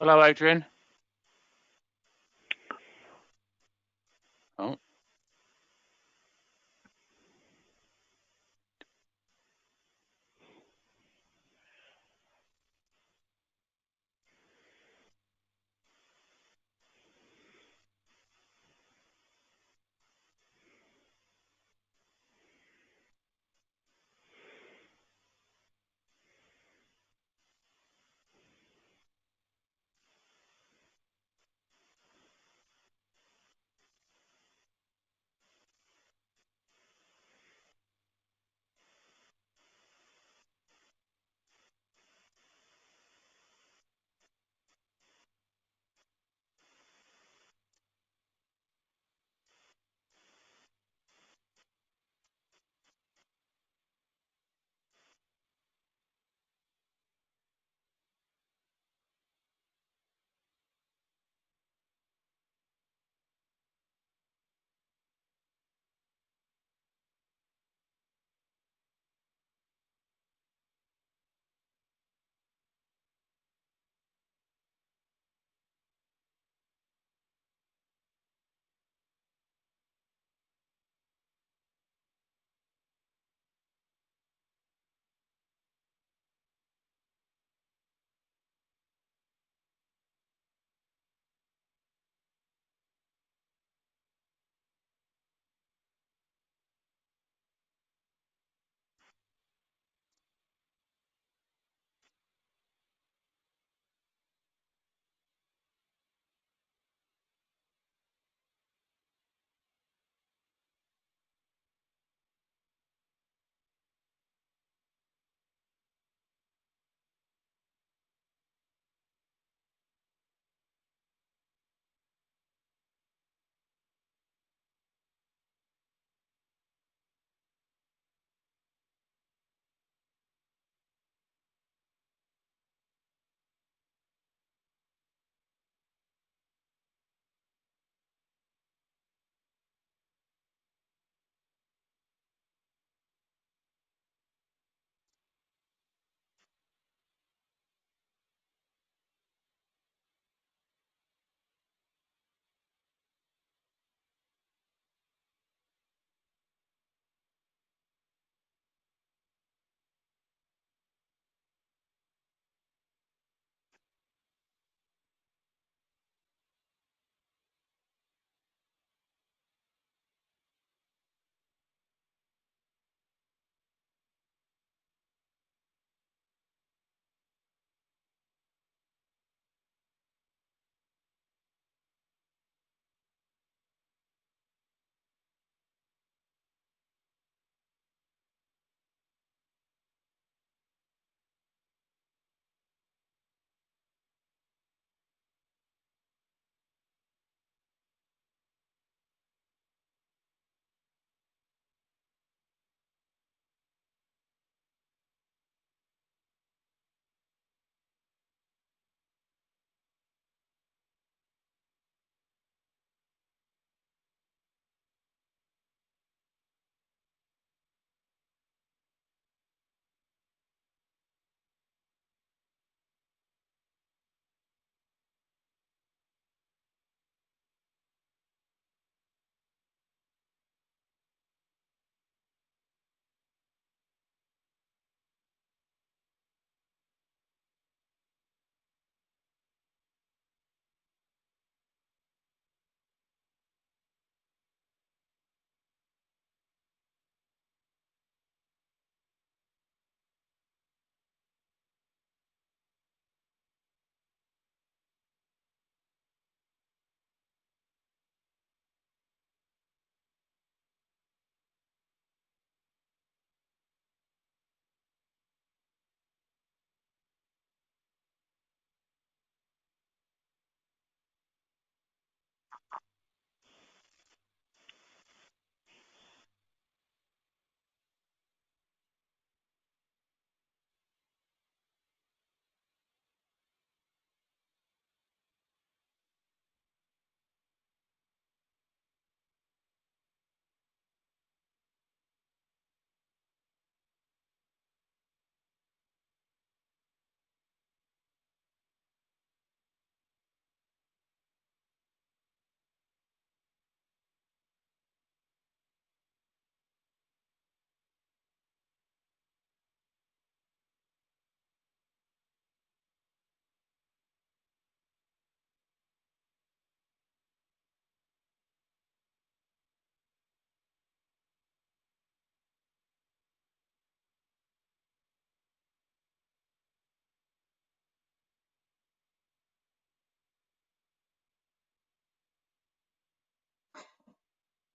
Hello, Adrian. Oh,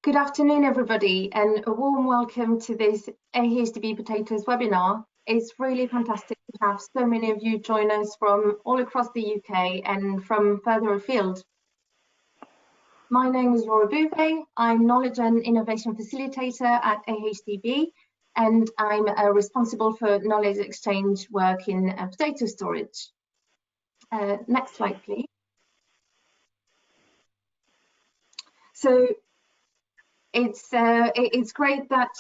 Good afternoon, everybody, and a warm welcome to this AHDB Potatoes webinar. It's really fantastic to have so many of you join us from all across the UK and from further afield. My name is Laura Bouvet. I'm Knowledge and Innovation Facilitator at AHDB, and I'm responsible for knowledge exchange work in potato storage. Next slide, please. So it's great that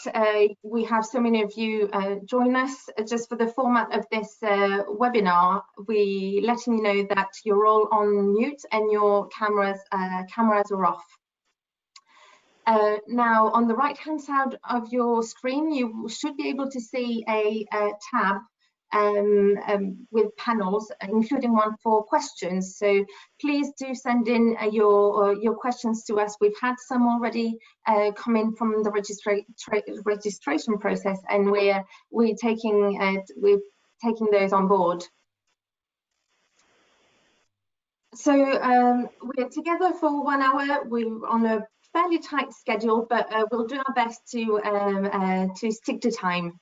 we have so many of you join us. Just for the format of this webinar, we letting you know that you're all on mute and your cameras are off. Now, on the right-hand side of your screen, you should be able to see a tab with panels, including one for questions. So please do send in your questions to us. We've had some already come in from the registration process, and we're taking those on board. So we're together for 1 hour. We're on a fairly tight schedule, but we'll do our best to stick to time.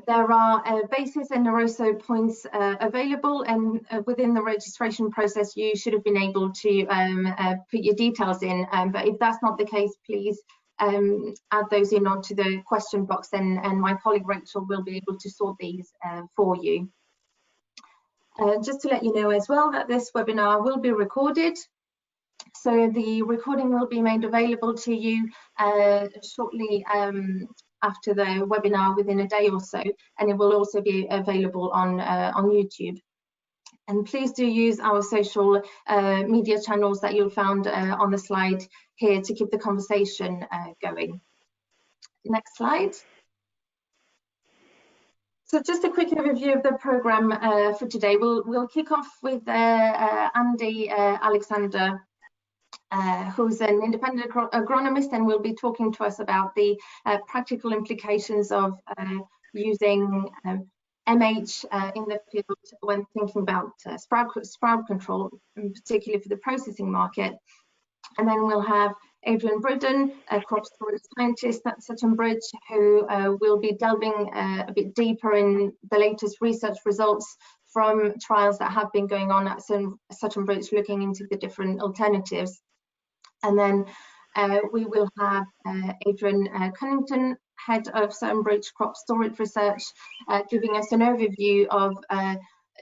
There are bases and also points available, and within the registration process you should have been able to put your details in, but if that's not the case, please add those in onto the question box, and my colleague Rachel will be able to sort these for you. Just to let you know as well that this webinar will be recorded, so the recording will be made available to you shortly after the webinar, within a day or so, and it will also be available on YouTube. And please do use our social media channels that you'll find on the slide here to keep the conversation going. Next slide. So just a quick overview of the programme for today. We'll kick off with Andy Alexander, who's an independent agronomist, and will be talking to us about the practical implications of using MH in the field when thinking about sprout control, and particularly for the processing market. And then we'll have Adrian Bridden, a crop storage scientist at Sutton Bridge, who will be delving a bit deeper in the latest research results from trials that have been going on at Sutton Bridge, looking into the different alternatives. And then we will have Adrian Cunnington, head of Sutton Bridge Crop Storage Research, giving us an overview of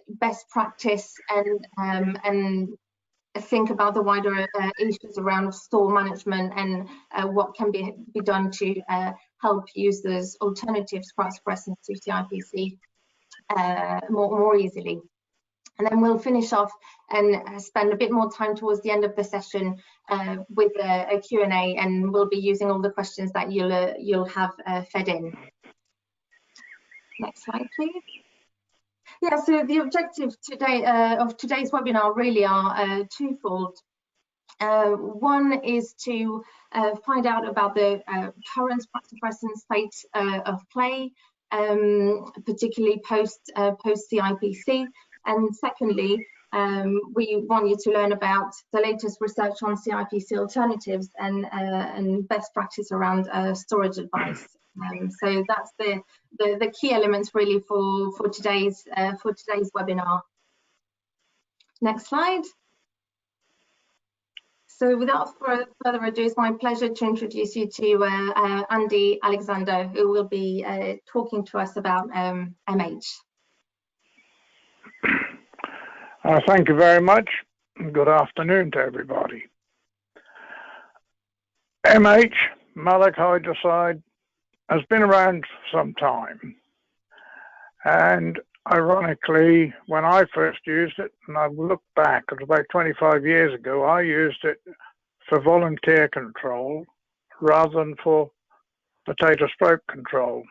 best practice and think about the wider issues around store management and what can be done to help users alternatives for suppressants to CIPC more easily. And then we'll finish off and spend a bit more time towards the end of the session with a Q&A, and we'll be using all the questions that you'll have fed in. Next slide, please. Yeah, so the objective today of today's webinar really are twofold. One is to find out about the current suppressant state of play, particularly post-CIPC. And secondly, we want you to learn about the latest research on CIPC alternatives and best practice around storage advice. So that's the key elements really for today's webinar. Next slide. So without further ado, it's my pleasure to introduce you to Andy Alexander, who will be talking to us about MH. Thank you very much. Good afternoon to everybody. MH, Maleic hydrazide, has been around for some time. And ironically, when I first used it, and I've looked back, it was about 25 years ago, I used it for volunteer control rather than for potato sprout control.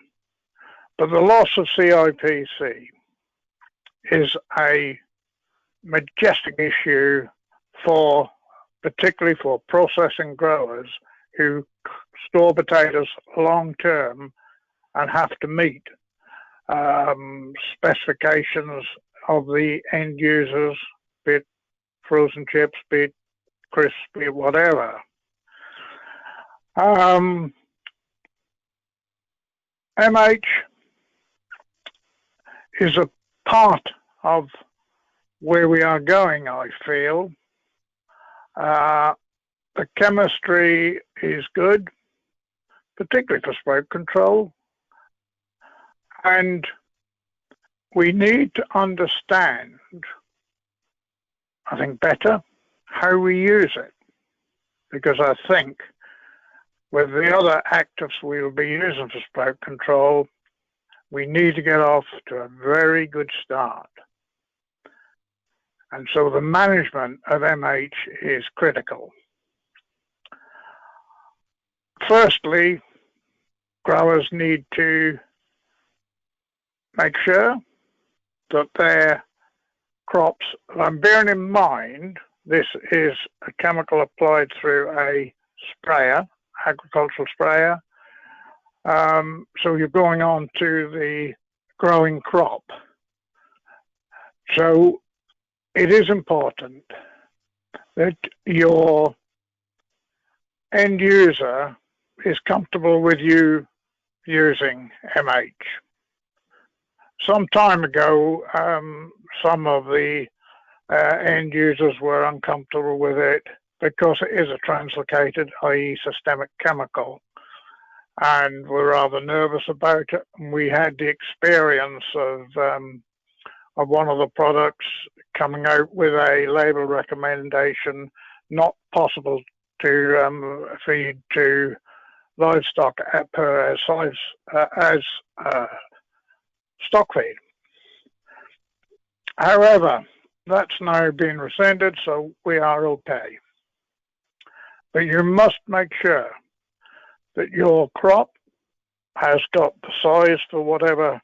But the loss of CIPC is a majestic issue particularly for processing growers who store potatoes long term and have to meet specifications of the end users, be it frozen chips, be it crisps, be it whatever. MH is a part of where we are going, I feel. The chemistry is good, particularly for smoke control, and we need to understand, I think, better how we use it, because I think with the other actives we will be using for smoke control, we need to get off to a very good start. And so the management of MH is critical. Firstly, growers need to make sure that their crops, and bearing in mind this is a chemical applied through a sprayer, agricultural sprayer, so you're going on to the growing crop. So it is important that your end user is comfortable with you using MH. Some time ago, some of the end users were uncomfortable with it because it is a translocated, i.e. systemic chemical, and were rather nervous about it. And we had the experience of one of the products coming out with a label recommendation not possible to feed to livestock per size as stock feed. However, that's now been rescinded, so we are okay. But you must make sure that your crop has got the size for whatever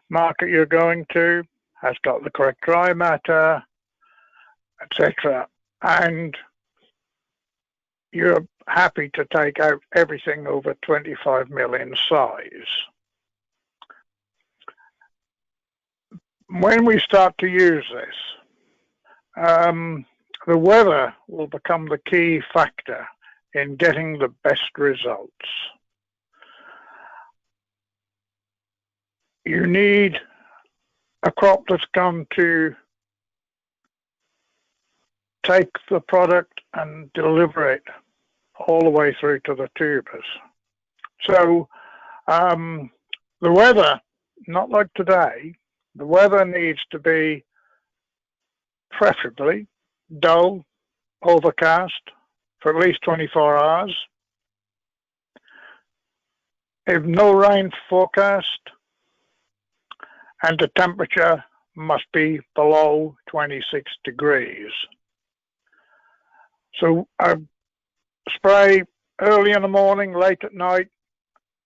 market you're going to, has got the correct dry matter, etc. And you're happy to take out everything over 25 million size. When we start to use this, the weather will become the key factor in getting the best results. You need a crop that's going to take the product and deliver it all the way through to the tubers. So the weather, not like today, the weather needs to be preferably dull, overcast for at least 24 hours. If no rain forecast, and the temperature must be below 26 degrees. So I spray early in the morning, late at night.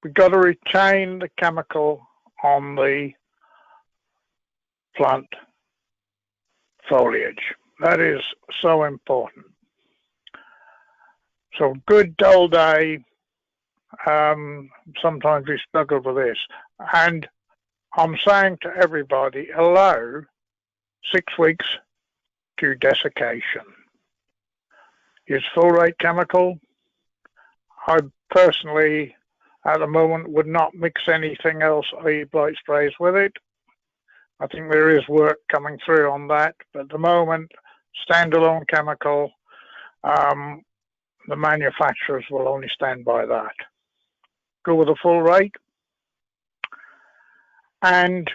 We've got to retain the chemical on the plant foliage. That is so important. So good dull day, sometimes we struggle with this. And I'm saying to everybody, allow 6 weeks to desiccation. Use full rate chemical. I personally, at the moment, would not mix anything else, i.e. blight sprays with it. I think there is work coming through on that, but at the moment, standalone chemical, the manufacturers will only stand by that. Go with a full rate. And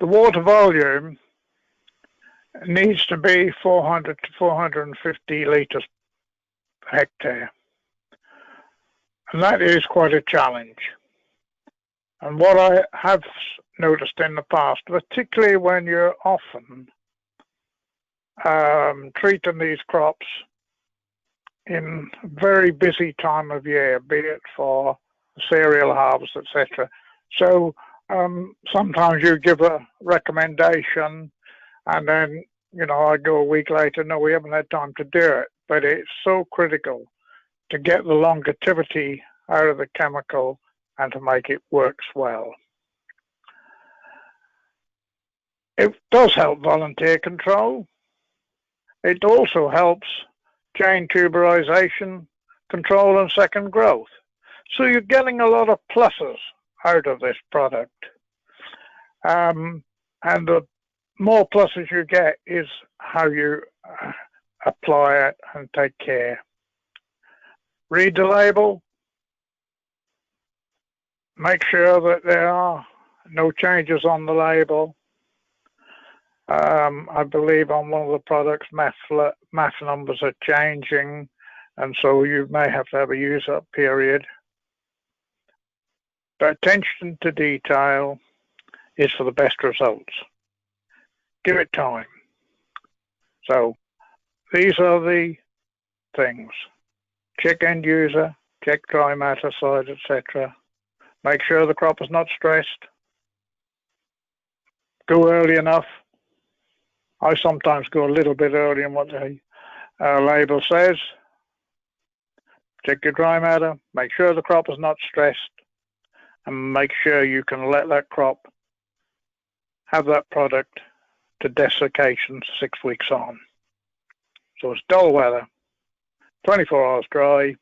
the water volume needs to be 400 to 450 litres per hectare. And that is quite a challenge. And what I have noticed in the past, particularly when you're often treating these crops in a very busy time of year, be it for cereal harvest, etc. So sometimes you give a recommendation and then, you know, I go a week later, no, we haven't had time to do it. But it's so critical to get the longevity out of the chemical and to make it works well. It does help volunteer control. It also helps chain tuberization control and second growth. So you're getting a lot of pluses out of this product. And the more pluses you get is how you apply it and take care. Read the label. Make sure that there are no changes on the label. I believe on one of the products, math numbers are changing, and so you may have to have a use-up period. But attention to detail is for the best results. Give it time. So these are the things. Check end user, check dry matter side, etc. Make sure the crop is not stressed. Go early enough. I sometimes go a little bit early in what the label says. Check your dry matter. Make sure the crop is not stressed. And make sure you can let that crop have that product to desiccation 6 weeks on. So it's dull weather, 24 hours dry,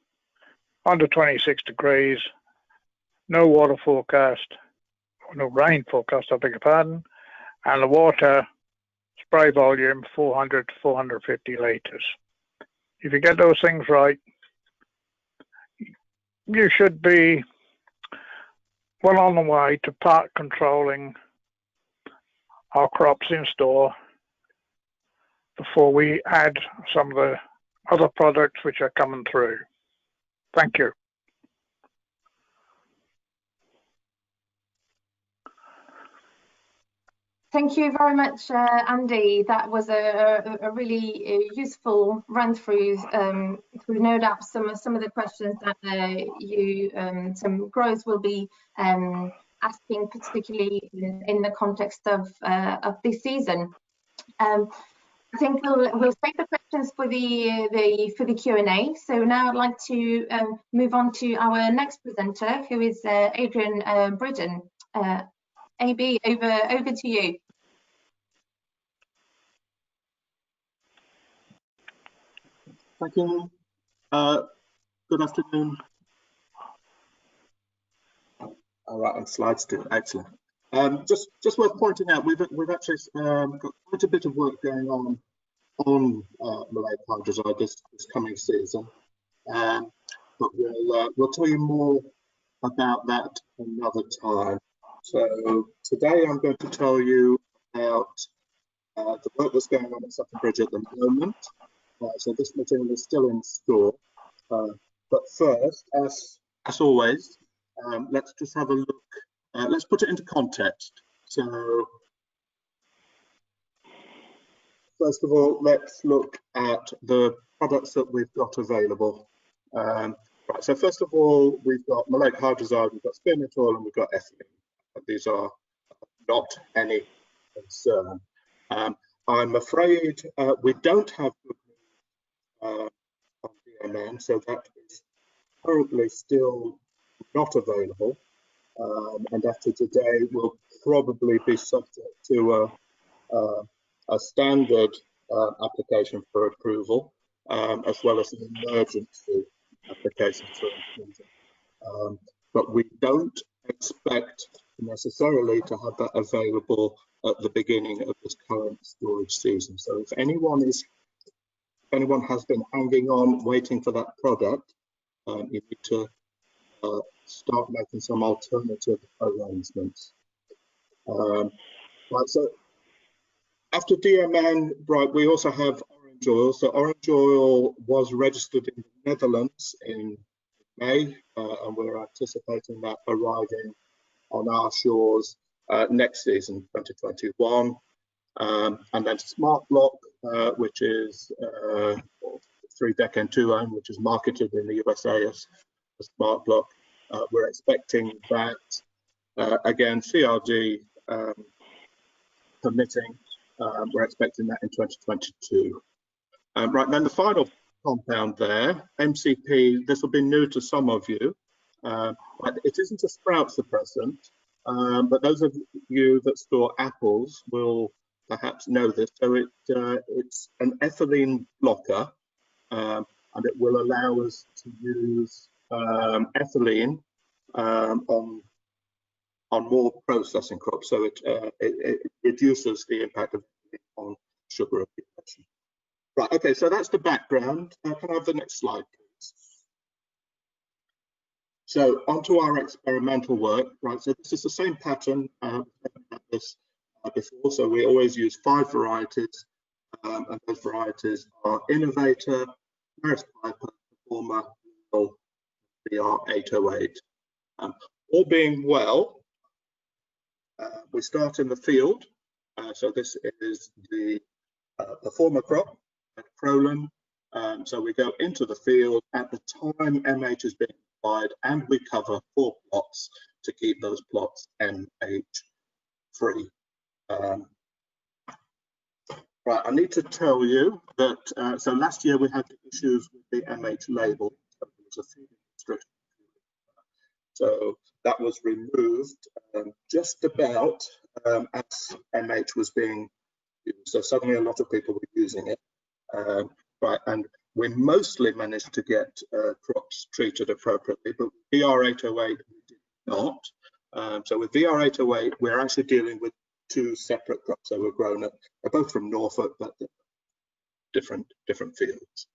under 26 degrees, no water forecast, no rain forecast, I beg your pardon, and the water spray volume 400 to 450 litres. If you get those things right, you should be well on the way to part controlling our crops in store before we add some of the other products which are coming through. Thank you. Thank you very much, Andy. That was a really useful run through no doubt some of the questions that some growers will be asking, particularly in the context of this season. I think we'll save the questions for the Q&A. So now I'd like to move on to our next presenter, who is Adrian Bridden. AB, over to you. Thank you. Good afternoon. All right, and slides too. Excellent. Just worth pointing out, we've actually got quite a bit of work going on Maleic Hydrazide this coming season, but we'll tell you more about that another time. So today I'm going to tell you about the work that's going on at Sutton Bridge at the moment. So this material is still in store. But first, as always, let's just have a look. Let's put it into context. So first of all, let's look at the products that we've got available. Right, so first of all, we've got Maleic Hydrazide, we've got spearmint oil, and we've got ethylene. These are not any concern. I'm afraid we don't have on DMN, so that is currently still not available. And after today, will probably be subject to a standard application for approval, as well as an emergency application for approval. But we don't expect necessarily to have that available at the beginning of this current storage season. So if anyone has been hanging on, waiting for that product, you need to start making some alternative arrangements. Right, so after DMN, right, we also have orange oil. So orange oil was registered in the Netherlands in May, and we're anticipating that arriving on our shores next season, 2021. And then Smart Block, which is 3-decade 2-ohm, which is marketed in the USA as a Smart Block. We're expecting that, again, CRD permitting, we're expecting that in 2022. Right, then the final compound there, MCP, this will be new to some of you. It isn't a sprout suppressant, but those of you that store apples will perhaps know this. So it's an ethylene blocker, and and it will allow us to use ethylene on more processing crops, so it reduces the impact of on sugar accumulation. Right, okay, so that's the background. Can I have the next slide, please? So onto our experimental work, right? So this is the same pattern this before. So we always use 5 varieties, and those varieties are Innovator, Maris Piper, Performer, VR808. All being well, we start in the field. So this is the Performer crop at Crowland. So we go into the field at the time MH is being applied, and we cover 4 plots to keep those plots MH free. Right, I need to tell you that so last year we had issues with the MH label. So there was a feeding restriction. So that was removed just about as MH was being used. So suddenly a lot of people were using it. Right, and we mostly managed to get crops treated appropriately, but with VR808 we did not. So with VR808 we're actually dealing with 2 separate crops. So we're grown up, they're both from Norfolk, but different fields.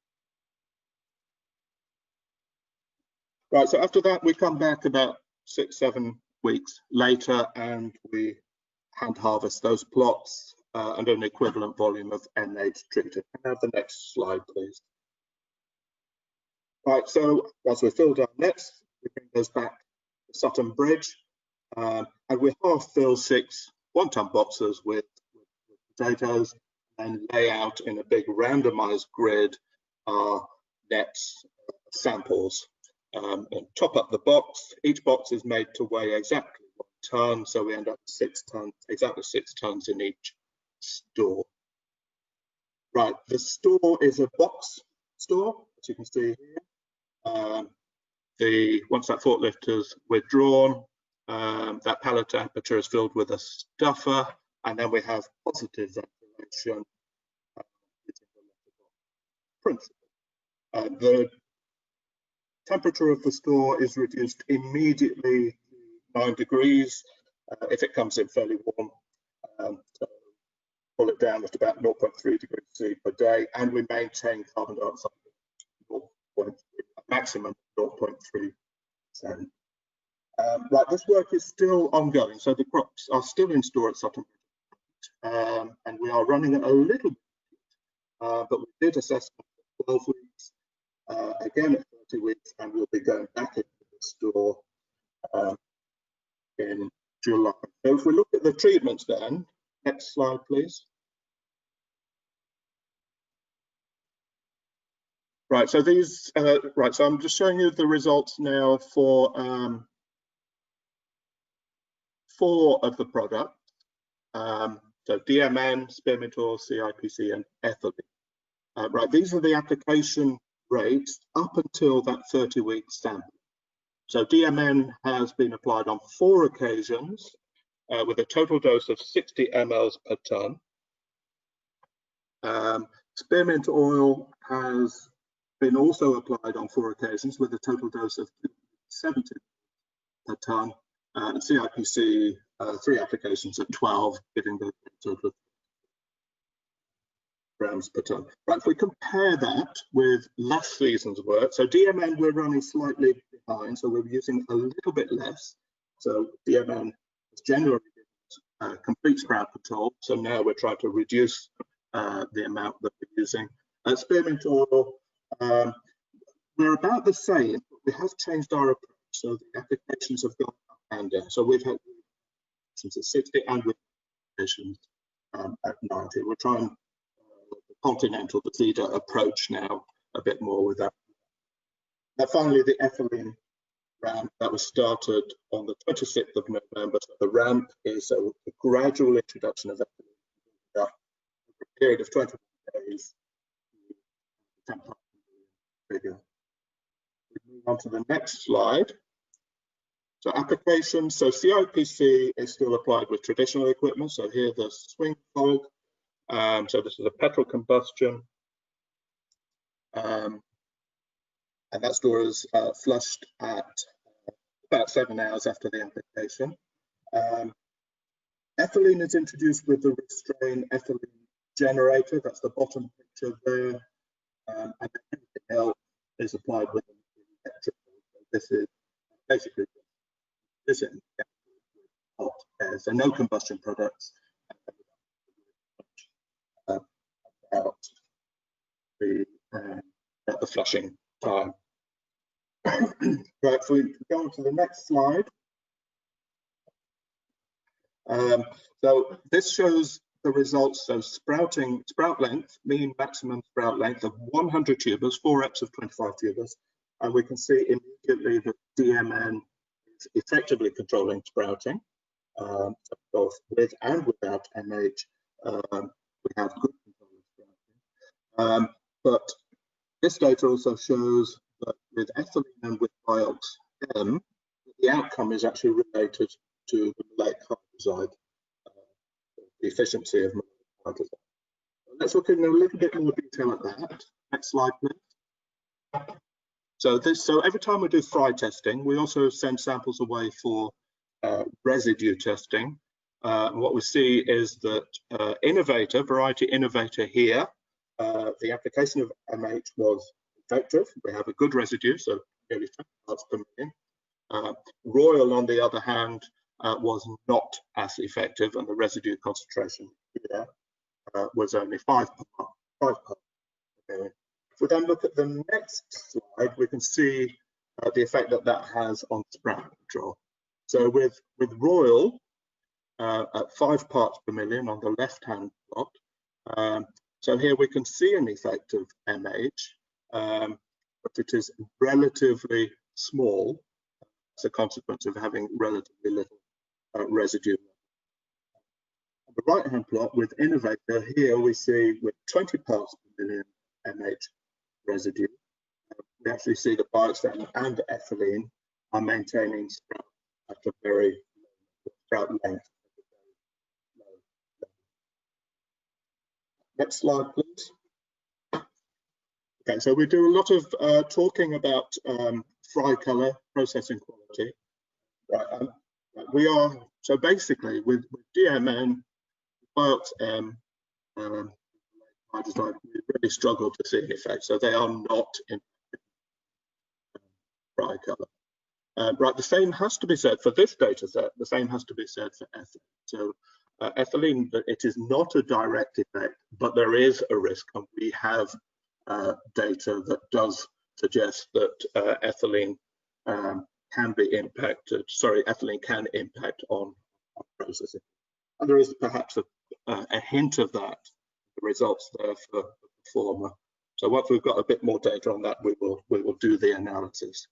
Right, so after that we come back about 6-7 weeks later, and we hand harvest those plots and an equivalent volume of NH treated. Can I have the next slide, please? Right, so as we filled our nets, we bring those back to Sutton Bridge, and we half fill 6 1-ton boxes with potatoes and lay out in a big randomized grid our nets samples. And top up the box. Each box is made to weigh exactly 1 ton, so we end up with 6 tons, exactly 6 tons in each store. Right, the store is a box store, as you can see here. Once that forklift is withdrawn, that pallet aperture is filled with a stuffer, and then we have positive ventilation using the letterbox principle. The temperature of the store is reduced immediately to 9 degrees if it comes in fairly warm. So pull it down at about 0.3 degrees C per day, and we maintain carbon dioxide at a maximum of 0.3%. Right, this work is still ongoing, so the crops are still in store at Sutton Bridge, and we are running it a little bit, but we did assess for 12 weeks, again at 30 weeks, and we'll be going back into the store in July. So if we look at the treatments then, next slide please. Right, so these, right, so I'm just showing you the results now for 4 of the products. So DMN, Spearmint-Oil, CIPC, and ethylene. Right, these are the application rates up until that 30-week sample. So DMN has been applied on 4 occasions with a total dose of 60 mL per ton. Spearmint oil has been also applied on 4 occasions with a total dose of 70 per ton. And CIPC, 3 applications at 12, giving the total of grams per ton. Right, if we compare that with last season's work, so DMN we're running slightly behind, so we're using a little bit less. So DMN is generally complete sprout control, so now we're trying to reduce the amount that we're using. Spearmint oil, we're about the same, but we have changed our approach, so the applications have gone up and down. So we've had applications at 60 and with applications at 90. We're trying the continental, the feeder approach now a bit more with that. Now finally, the ethylene ramp that was started on the 26th of November. So the ramp is a gradual introduction of ethylene over a period of 21 days. 10 times bigger. We move on to the next slide. So applications, so CIPC is still applied with traditional equipment. So here the swing hog. So this is a petrol combustion. and that store is flushed at about 7 hours after the application. Ethylene is introduced with the restrain ethylene generator. That's the bottom picture there, and everything else is applied with an electrical. This is basically this is hot air, so no combustion products. About the flushing time. Right, so we go on to the next slide. So this shows the results. So sprout length, mean maximum sprout length of 100 tubers, 4 reps of 25 tubers, and we can see immediately that DMN is effectively controlling sprouting, both with and without MH. We have good control of sprouting, but this data also shows that with ethylene and with Biox M, the outcome is actually related to the Maleic hydrazide, the efficiency of Maleic hydrazide. Let's look in a little bit more detail at that. Next slide, please. So every time we do fry testing, we also send samples away for residue testing. What we see is that variety innovator here, the application of MH was effective. We have a good residue, so nearly 10 parts per million. Royal, on the other hand, was not as effective, and the residue concentration here was only 5 parts per million. If we then look at the next slide, we can see the effect that has on sprout control. So with Royal at 5 parts per million on the left-hand plot, so here we can see an effect of MH, but it is relatively small as a consequence of having relatively little residue. On the right-hand plot with Innovator, here we see with 20 parts per million MH residue, we actually see the Biox-M and ethylene are maintaining sprout at a very low sprout length. Next slide, please. Okay, so we do a lot of talking about fry color processing quality. Right, so basically with DMN, Biox-M, hydrazide, we really struggle to see an effect. So they are not in fry color. Right, the same has to be said for this data set. The same has to be said for ethylene. So ethylene, it is not a direct effect, but there is a risk, and we have data that does suggest that ethylene can be impacted. Sorry, ethylene can impact on processing, and there is perhaps a hint of that, the results there for the former. So once we've got a bit more data on that, we will do the analysis.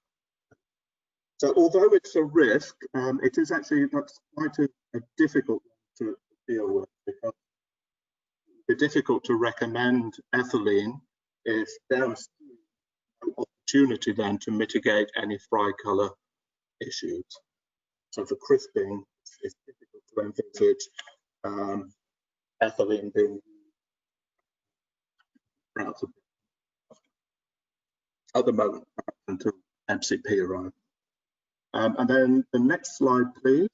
So although it's a risk, it is actually quite a difficult one to deal with, because it's difficult to recommend ethylene if there's no opportunity then to mitigate any fry color issues. So for crisping, it's difficult to envisage ethylene being used at the moment until MCP arrives. And then the next slide, please.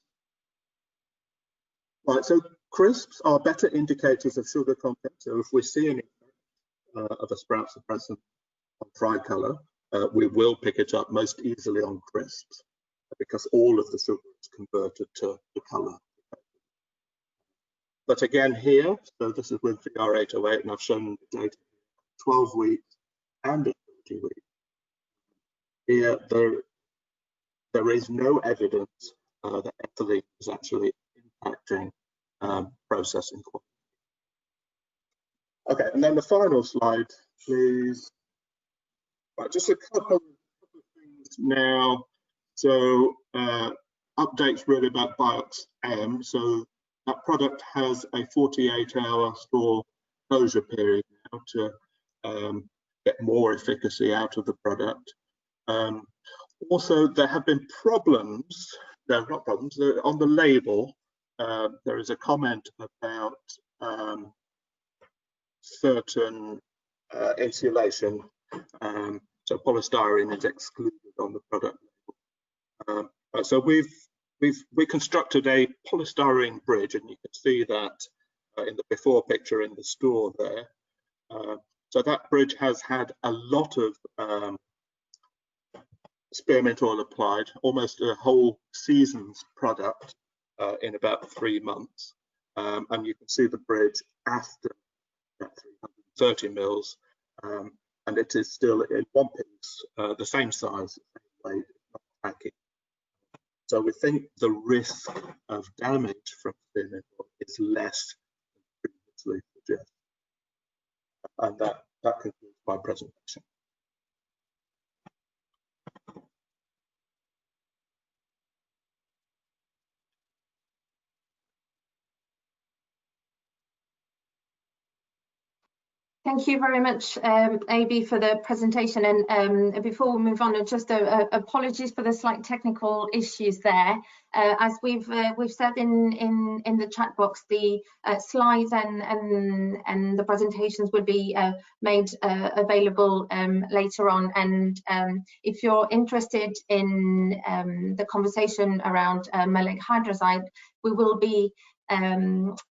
Right, so crisps are better indicators of sugar content. So if we see any of a sprout suppressant on fry color, we will pick it up most easily on crisps, because all of the sugar is converted to the color. But again here, so this is with VR808, and I've shown the data 12 weeks and at 30 weeks. Here, there is no evidence that ethylene is actually impacting processing quality. Okay, and then the final slide, please. Right, just a couple of things now. So updates really about Biox-M. So that product has a 48-hour store closure period now to get more efficacy out of the product. Also, there have been problems. There are not problems. On the label, there is a comment about certain insulation. So polystyrene is excluded on the product label. So we constructed a polystyrene bridge, and you can see that in the before picture in the store there. So that bridge has had a lot of spearmint oil applied, almost a whole season's product in about 3 months. And you can see the bridge after that 330 mils, and it is still in one piece, the same size, same weight, not packing. So we think the risk of damage from spearmint oil is less than previously suggested. And that concludes my presentation. Thank you very much, AB, for the presentation. And before we move on, just apologies for the slight technical issues there. As we've said in the chat box, the slides and the presentations would be made available later on. And if you're interested in the conversation around maleic hydrazide, we will be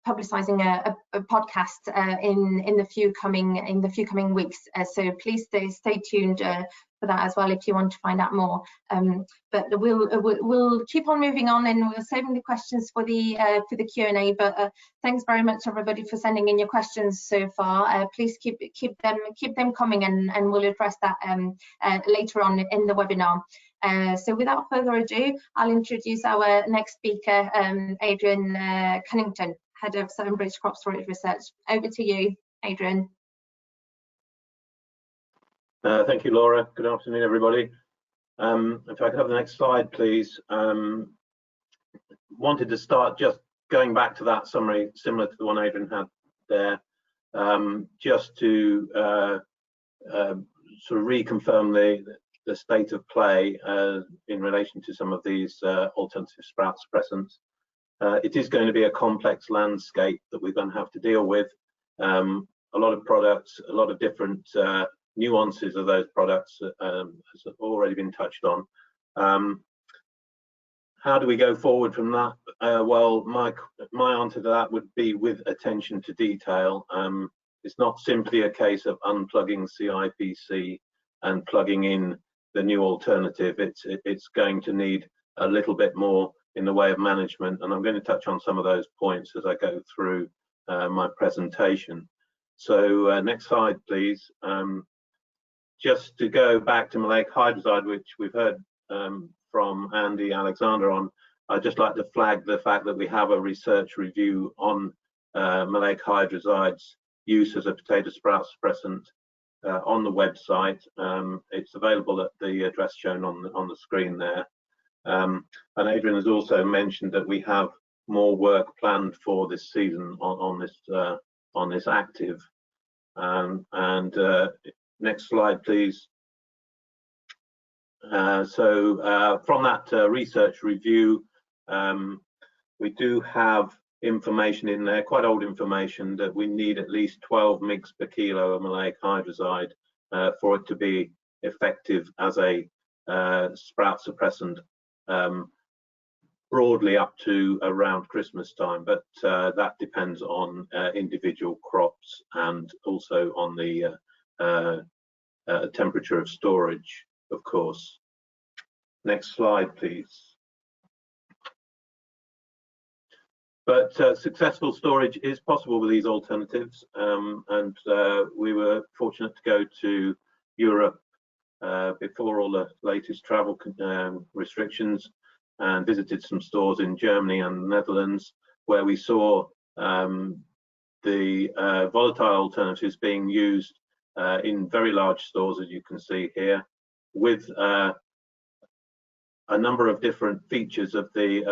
publicizing a podcast in the few coming weeks, so please stay tuned for that as well if you want to find out more. But we'll keep on moving on, and we're saving the questions for the Q&A. But thanks very much everybody for sending in your questions so far. Please keep them coming, and we'll address that later on in the webinar. So without further ado, I'll introduce our next speaker, Adrian Cunnington, Head of Southern British Crop Storage Research. Over to you, Adrian. Thank you, Laura. Good afternoon, everybody. If I could have the next slide, please. Wanted to start just going back to that summary, similar to the one Adrian had there, just to sort of reconfirm the state of play in relation to some of these alternative sprout suppressants. It is going to be a complex landscape that we're going to have to deal with. A lot of products, a lot of different nuances of those products has already been touched on. How do we go forward from that? Well, my answer to that would be with attention to detail. It's not simply a case of unplugging CIPC and plugging in the new alternative. It's going to need a little bit more in the way of management, and I'm going to touch on some of those points as I go through my presentation. So next slide, please. Just to go back to maleic hydrazide, which we've heard from Andy Alexander on, I'd just like to flag the fact that we have a research review on maleic hydrazide's use as a potato sprout suppressant on the website. It's available at the address shown on the screen there. And Adrian has also mentioned that we have more work planned for this season on this active. Next slide, please. So from that research review, we do have information in there, quite old information, that we need at least 12 mg per kilo of maleic hydrazide for it to be effective as a sprout suppressant, broadly up to around Christmas time, but that depends on individual crops and also on the temperature of storage, of course. Next slide, please. But successful storage is possible with these alternatives, and we were fortunate to go to Europe before all the latest travel restrictions, and visited some stores in Germany and the Netherlands, where we saw the volatile alternatives being used in very large stores, as you can see here, with a number of different features of the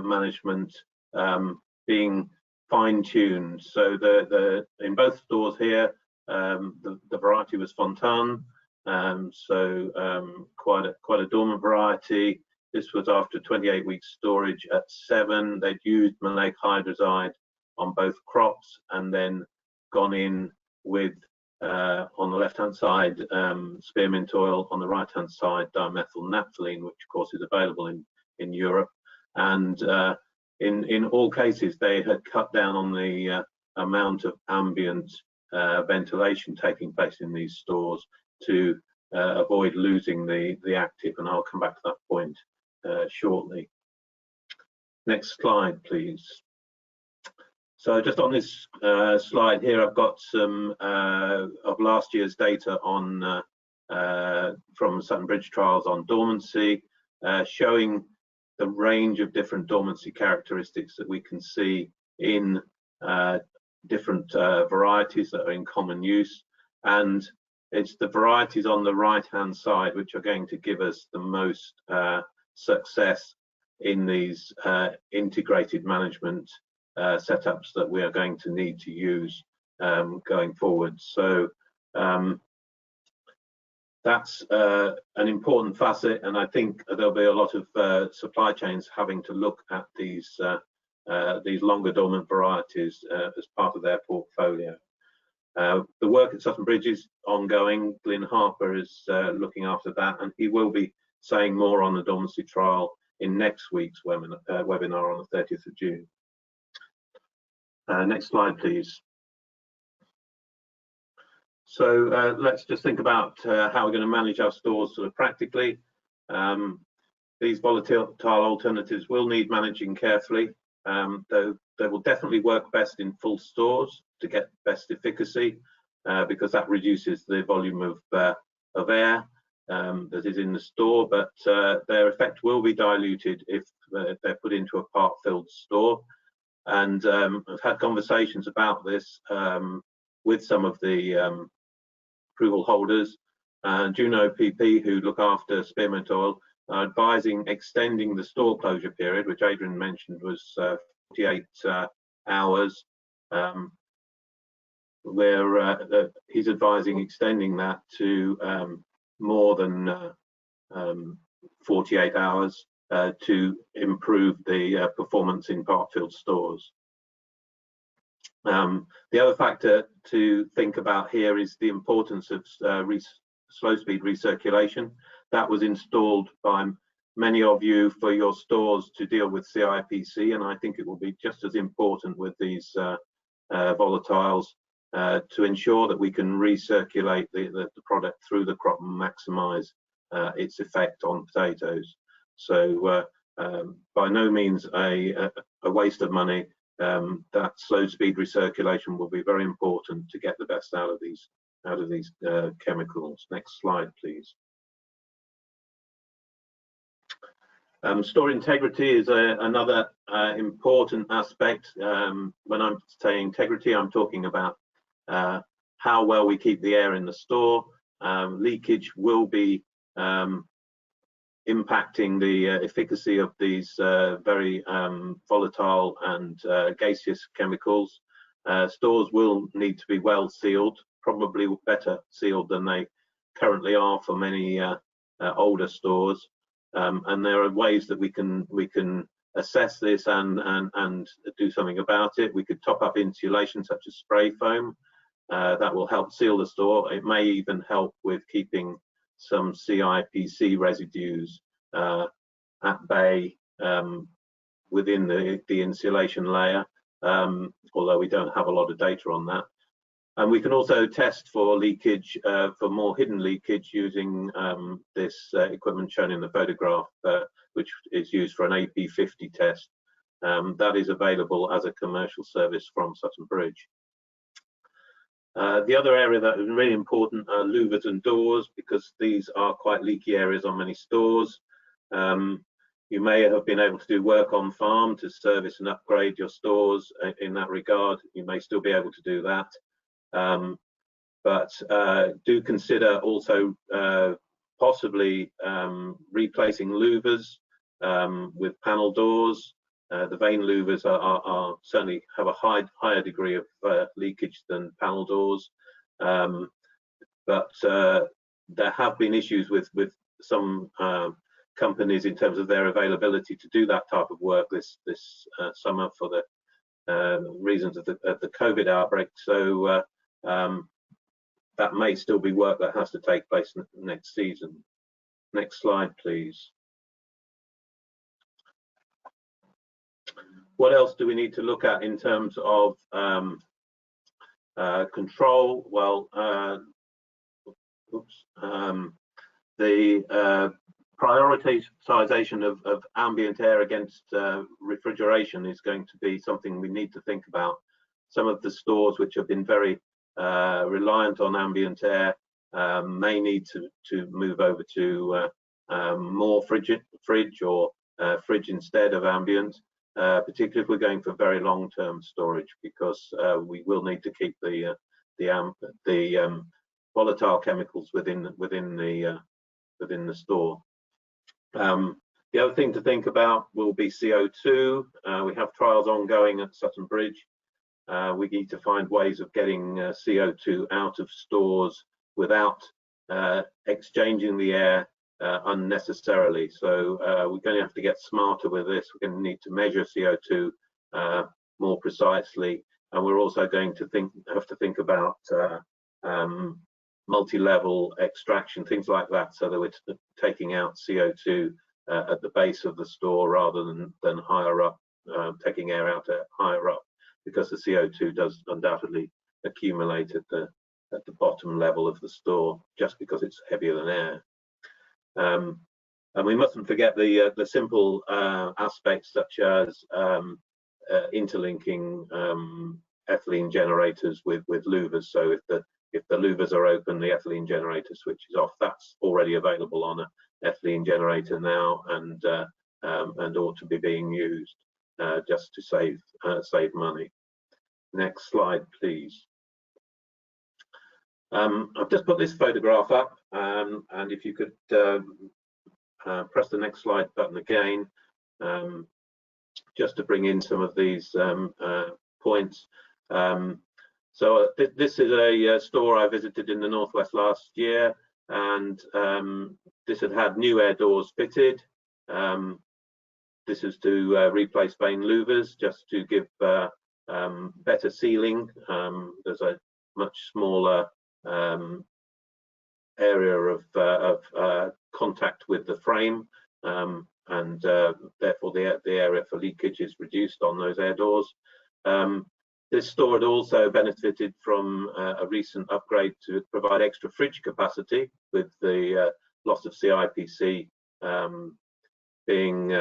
management being fine-tuned. So in both stores here, the variety was Fontan, so quite a dormant variety. This was after 28 weeks storage at 7. They'd used maleic hydrazide on both crops and then gone in with on the left-hand side, spearmint oil, on the right-hand side, dimethyl naphthalene, which of course is available in Europe. And in all cases, they had cut down on the amount of ambient ventilation taking place in these stores to avoid losing the active, and I'll come back to that point shortly. Next slide, please. So just on this slide here, I've got some of last year's data on from Sutton Bridge trials on dormancy, showing the range of different dormancy characteristics that we can see in different varieties that are in common use. And it's the varieties on the right-hand side which are going to give us the most success in these integrated management setups that we are going to need to use going forward. So that's an important facet, and I think there'll be a lot of supply chains having to look at these longer dormant varieties as part of their portfolio. The work at Sutton Bridge is ongoing. Glyn Harper is looking after that, and he will be saying more on the dormancy trial in next week's webinar on the 30th of June. Next slide, please. So let's just think about how we're going to manage our stores sort of practically. These volatile alternatives will need managing carefully. They will definitely work best in full stores to get best efficacy because that reduces the volume of air that is in the store, but their effect will be diluted if they're put into a part-filled store. And I've had conversations about this with some of the approval holders. Juno PP, who look after spearmint oil, are advising extending the store closure period, which Adrian mentioned was 48 hours, where he's advising extending that to more than 48 hours to improve the performance in part-filled stores. The other factor to think about here is the importance of slow-speed recirculation. That was installed by many of you for your stores to deal with CIPC, and I think it will be just as important with these volatiles to ensure that we can recirculate the product through the crop and maximise its effect on potatoes. So by no means a waste of money. That slow speed recirculation will be very important to get the best out of these chemicals. Next slide, please. Store integrity is another important aspect. When I'm saying integrity, I'm talking about how well we keep the air in the store. Leakage will be impacting the efficacy of these very volatile and gaseous chemicals. Stores will need to be well sealed, probably better sealed than they currently are for many older stores. And there are ways that we can assess this and do something about it. We could top up insulation such as spray foam. That will help seal the store. It may even help with keeping some CIPC residues at bay within the insulation layer, although we don't have a lot of data on that. And we can also test for leakage, for more hidden leakage, using this equipment shown in the photograph, which is used for an AP50 test. That is available as a commercial service from Sutton Bridge. The other area that is really important are louvers and doors, because these are quite leaky areas on many stores. You may have been able to do work on farm to service and upgrade your stores in that regard. You may still be able to do that. But do consider also possibly replacing louvers with panel doors. The vane louvers are certainly have a higher degree of leakage than panel doors, but there have been issues with some companies in terms of their availability to do that type of work this summer for the reasons of the COVID outbreak. So that may still be work that has to take place next season. Next slide, please. What else do we need to look at in terms of control? Well, the prioritization of ambient air against refrigeration is going to be something we need to think about. Some of the stores which have been very reliant on ambient air may need to move over to more fridge or fridge instead of ambient, particularly if we're going for very long-term storage, because we will need to keep the volatile chemicals within the store. The other thing to think about will be CO2. We have trials ongoing at Sutton Bridge. We need to find ways of getting CO2 out of stores without exchanging the air unnecessarily. So we're going to have to get smarter with this. We're going to need to measure CO2 more precisely, and we're also going to have to think about multi-level extraction, things like that, so that we're taking out CO2 at the base of the store rather than higher up, taking air out higher up, because the CO2 does undoubtedly accumulate at the bottom level of the store just because it's heavier than air. And we mustn't forget the simple aspects such as interlinking ethylene generators with louvers. So if the louvers are open, the ethylene generator switches off. That's already available on an ethylene generator now, and ought to be being used just to save money. Next slide, please. I've just put this photograph up, and if you could press the next slide button again, just to bring in some of these points. So this is a store I visited in the Northwest last year, and this had new air doors fitted. This is to replace vane louvers, just to give better sealing. There's a much smaller area of contact with the frame, and therefore the area for leakage is reduced on those air doors. This store had also benefited from a recent upgrade to provide extra fridge capacity, with the loss of CIPC being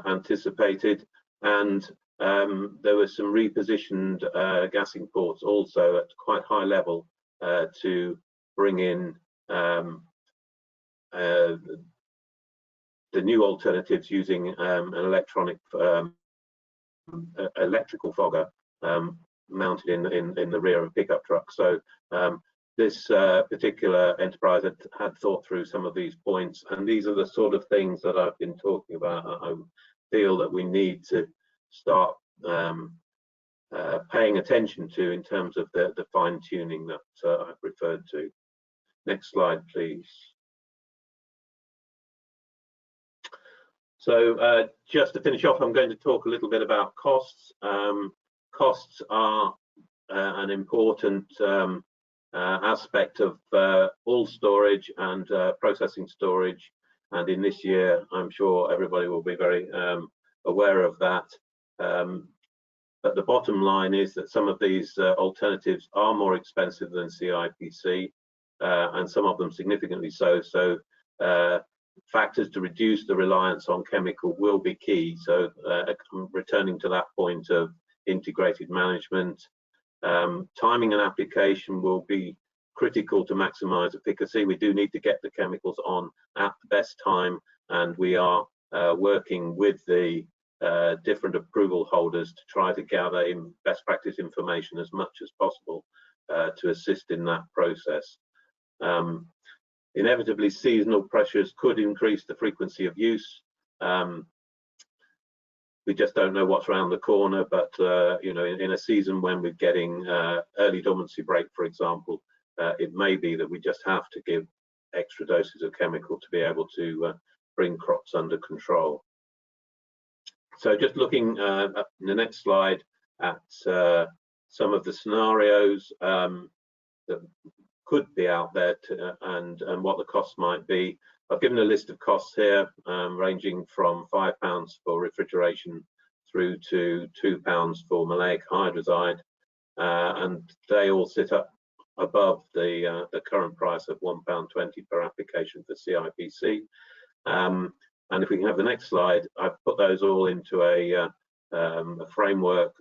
anticipated, and there were some repositioned gassing ports also at quite high level to bring in the new alternatives using an electrical fogger mounted in the rear of a pickup truck. So this particular enterprise had thought through some of these points, and these are the sort of things that I've been talking about. I feel that we need to start paying attention to in terms of the fine-tuning that I've referred to. Next slide, please. So just to finish off, I'm going to talk a little bit about costs. Costs are an important aspect of all storage and processing storage, and in this year I'm sure everybody will be very aware of that. But the bottom line is that some of these alternatives are more expensive than CIPC, and some of them significantly so. So factors to reduce the reliance on chemical will be key. So returning to that point of integrated management, timing and application will be critical to maximize efficacy. We do need to get the chemicals on at the best time, and we are working with the different approval holders to try to gather in best practice information as much as possible to assist in that process. Inevitably, seasonal pressures could increase the frequency of use. We just don't know what's around the corner, but you know, in a season when we're getting early dormancy break, for example, it may be that we just have to give extra doses of chemical to be able to bring crops under control. So just looking at the next slide at some of the scenarios that could be out there and what the costs might be. I've given a list of costs here, ranging from £5 for refrigeration through to £2 for maleic hydrazide, and they all sit up above the current price of £1.20 per application for CIPC. And if we can have the next slide, I've put those all into a framework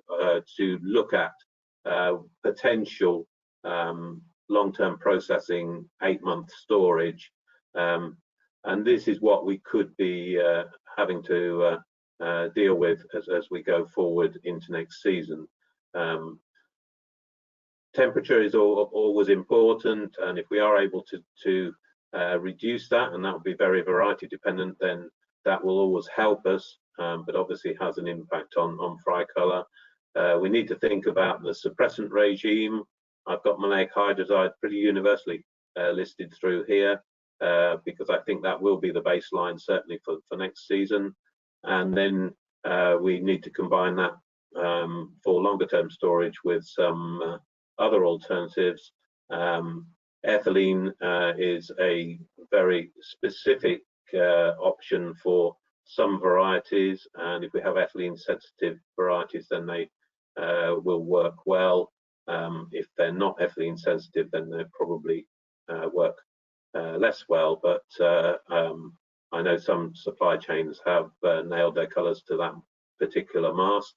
to look at potential long-term processing, 8-month storage, and this is what we could be having to deal with as we go forward into next season. Temperature is always important, and if we are able to reduce that, and that will be very variety dependent, then that will always help us, but obviously has an impact on fry colour. We need to think about the suppressant regime. I've got maleic hydrazide pretty universally listed through here, because I think that will be the baseline certainly for next season. And then we need to combine that for longer term storage with some other alternatives. Ethylene is a very specific option for some varieties, and if we have ethylene sensitive varieties, then they will work well. If they're not ethylene sensitive, then they probably work less well, but I know some supply chains have nailed their colours to that particular mast.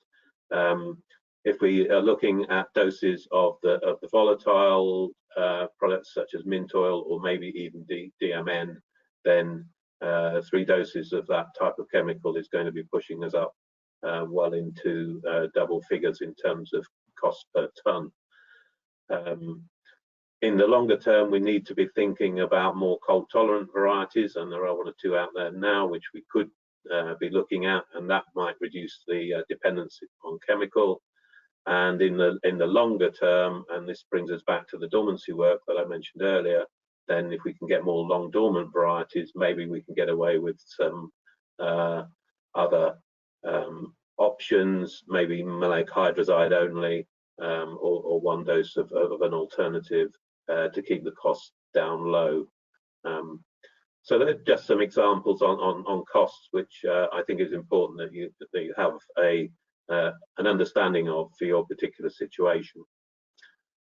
If we are looking at doses of the volatile products such as mint oil or maybe even DMN, then 3 doses of that type of chemical is going to be pushing us up well into double figures in terms of cost per tonne. In the longer term, we need to be thinking about more cold tolerant varieties, and there are 1 or 2 out there now which we could be looking at, and that might reduce the dependency on chemical. And in the longer term, and this brings us back to the dormancy work that I mentioned earlier, then if we can get more long dormant varieties, maybe we can get away with some other options, maybe maleic hydrazide only, or 1 dose of an alternative to keep the costs down low. So they're just some examples on costs, which I think is important that you have an understanding of for your particular situation.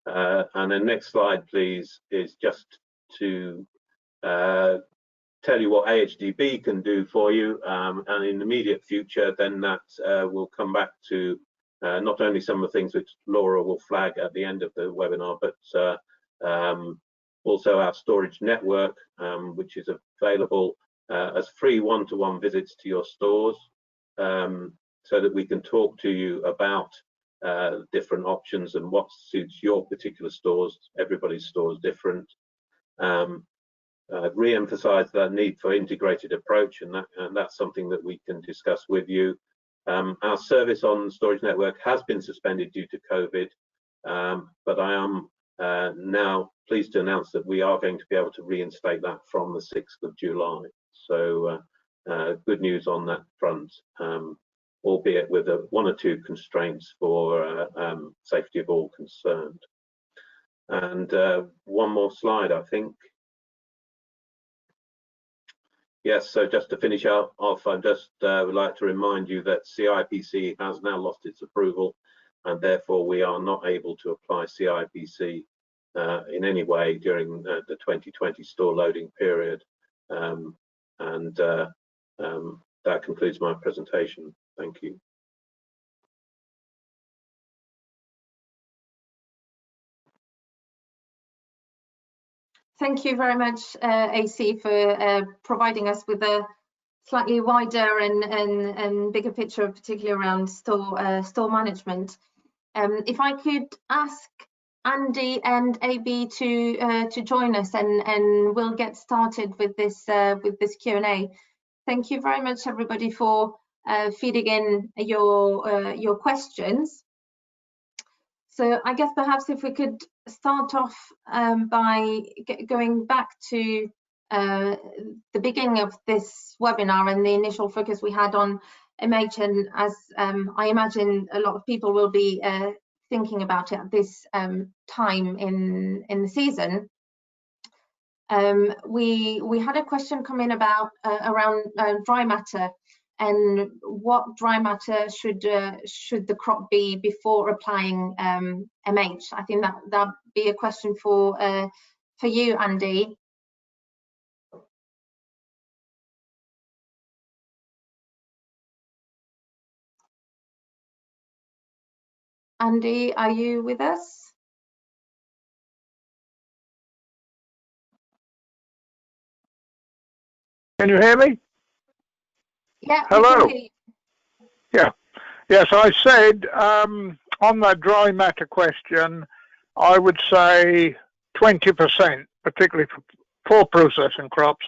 And then next slide, please, is just to tell you what AHDB can do for you, and in the immediate future, then that will come back to not only some of the things which Laura will flag at the end of the webinar, but also our storage network, which is available as free one-to-one visits to your stores, so that we can talk to you about different options and what suits your particular stores. Everybody's store is different. Re-emphasize that need for integrated approach, and that's something that we can discuss with you. Our service on Storage Network has been suspended due to COVID, but I am now pleased to announce that we are going to be able to reinstate that from the 6th of July. So good news on that front, albeit with 1 or 2 constraints for safety of all concerned. And 1 more slide, I think. Yes, so just to finish off, I just would like to remind you that CIPC has now lost its approval, and therefore we are not able to apply CIPC in any way during the 2020 store loading period. That concludes my presentation. Thank you. Thank you very much, AC, for providing us with a slightly wider and bigger picture, particularly around store management. If I could ask Andy and AB to join us, and we'll get started with this Q&A. Thank you very much, everybody, for feeding in your questions. So I guess perhaps if we could start off by going back to the beginning of this webinar and the initial focus we had on MH, and as I imagine a lot of people will be thinking about it at this time in the season. We had a question come in about around dry matter and what dry matter should the crop be before applying MH. I think that'd be a question for you, Andy. Andy, are you with us? Can you hear me? Yeah. Hello. We can hear you. Yeah. Yes, I said on that dry matter question, I would say 20%, particularly for processing crops,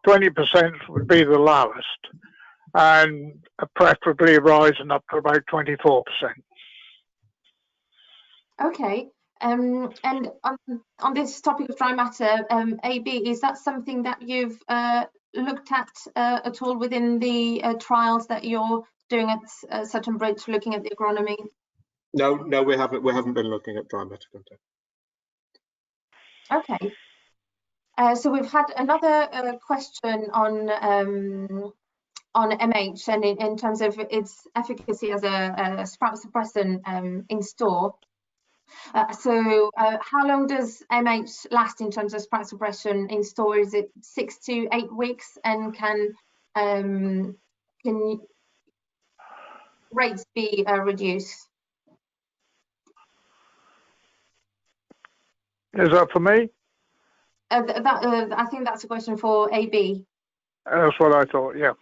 20% would be the lowest, and preferably rising up to about 24%. Okay. And on this topic of dry matter, AB, is that something that you've looked at all within the trials that you're doing at Sutton Bridge, looking at the agronomy? No, we haven't. We haven't been looking at dry matter content. Okay. So we've had another question on MH and in terms of its efficacy as a sprout suppressant in store. So how long does MH last in terms of sprout suppression in store? Is it 6 to 8 weeks, and can rates be reduced? Is that for me? I think that's a question for AB. That's what I thought, yeah.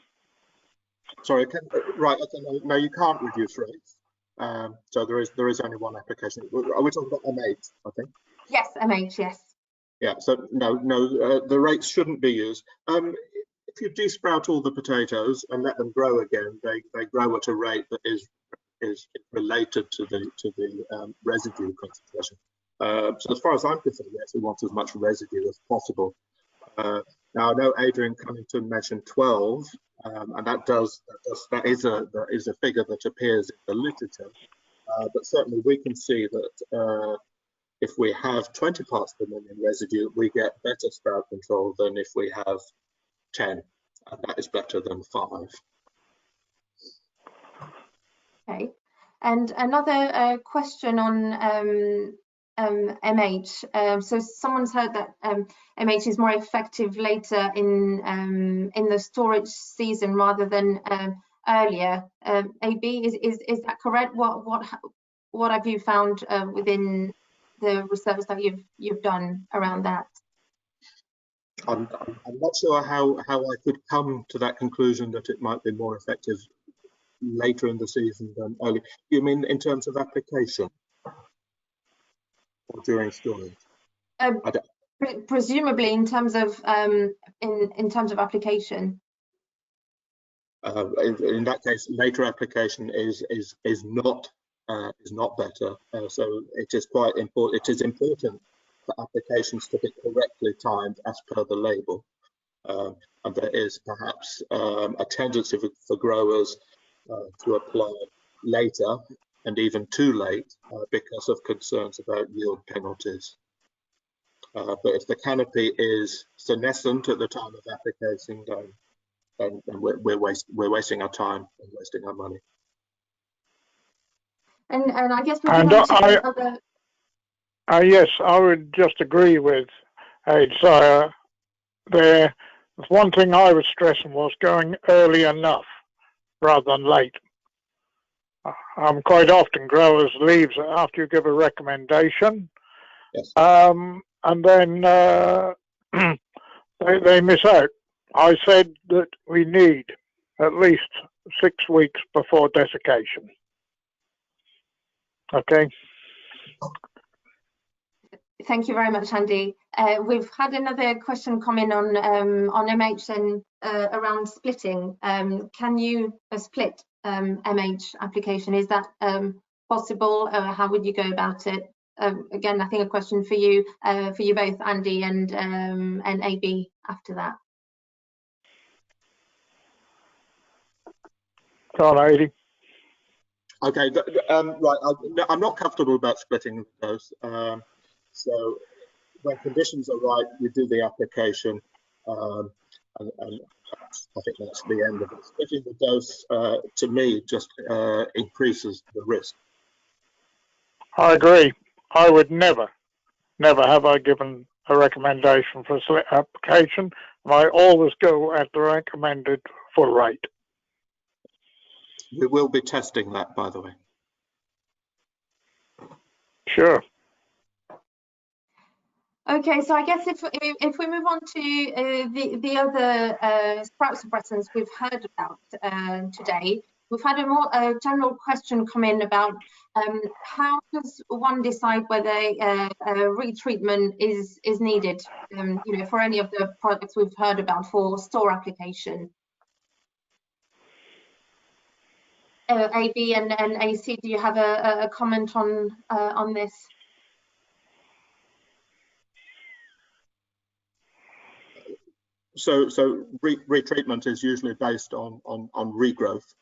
Sorry, right, okay, no, you can't reduce rates. So there is only one application. Are we talking about M8, I think? Yes, MH, yes. Yeah, so no, the rates shouldn't be used. If you desprout all the potatoes and let them grow again, they grow at a rate that is related to the residue concentration. So as far as I'm concerned, we actually want as much residue as possible. Now I know Adrian Cunnington mentioned 12, and that is a figure that appears in the literature. But certainly we can see that if we have 20 parts per million residue, we get better sprout control than if we have 10, and that is better than 5. Okay, and another question on MH. So someone's heard that MH is more effective later in the storage season rather than earlier. AB, is that correct? What have you found within the research that you've done around that? I'm not sure how I could come to that conclusion that it might be more effective later in the season than early. You mean in terms of application or during storage? Presumably in terms of in terms of application. In that case, later application is not better. So it is quite important. It is important for applications to be correctly timed as per the label. And there is perhaps a tendency for growers to apply later and even too late because of concerns about yield penalties. But if the canopy is senescent at the time of application, then we're wasting our time and wasting our money. And I guess we can other. Yes, I would just agree with Aid. So there, one thing I was stressing was going early enough rather than late. Quite often growers leave after you give a recommendation, yes. And then they miss out. I said that we need at least 6 weeks before desiccation. Okay. Thank you very much, Andy. We've had another question come in on MH and around splitting. Can you split MH application? Is that possible? How would you go about it? Again, I think a question for you both, Andy and AB. After that. Go on, Adi. Okay, right. I'm not comfortable about splitting those. So when conditions are right, you do the application, and I think that's the end of it. Splitting the dose, to me, just increases the risk. I agree. I would never have I given a recommendation for a split application. I always go at the recommended full rate. We will be testing that, by the way. Sure. Okay, so I guess if we move on to the other sprout suppressants we've heard about today, we've had a more general question come in about how does one decide whether retreatment is needed, you know, for any of the products we've heard about for store application. AB and AC, do you have a comment on this? So retreatment is usually based on regrowth.